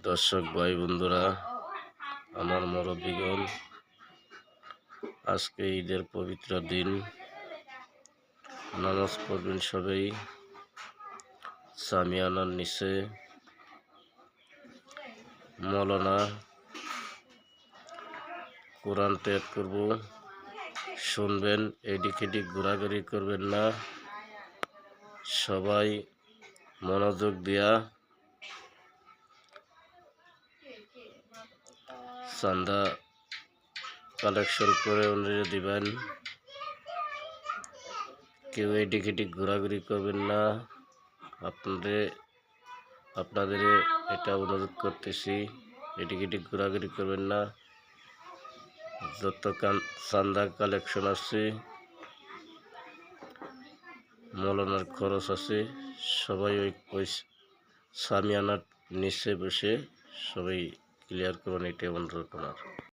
দর্শক ভাই বন্ধুরা, আমার মুরব্বিগণ, আজকে ঈদের পবিত্র দিন। নামাজ পড়বেন সবাই সামিয়ানার নিচে। মৌলানা কোরআন তেলাওয়াত করব, শুনবেন। এদিক এদিক ঘোরাঘুরি করবেন না, সবাই মনোযোগ দিয়া চাঁদা কালেকশন করে অনুযায়ী দিবেন। কেউ এদিক এদিক ঘোরাঘুরি করবেন না। আপনাদের এটা অনুরোধ করতেছি, এদিক এদিক ঘোরাঘুরি করবেন না। যত চাঁদা কালেকশন আছে, মৌলানার খরচ আছে, সবাই ওই সামিয়ানার নিচে বসে সবাই ক্লিয়ার করবেন, এটা অনুরোধ আমার।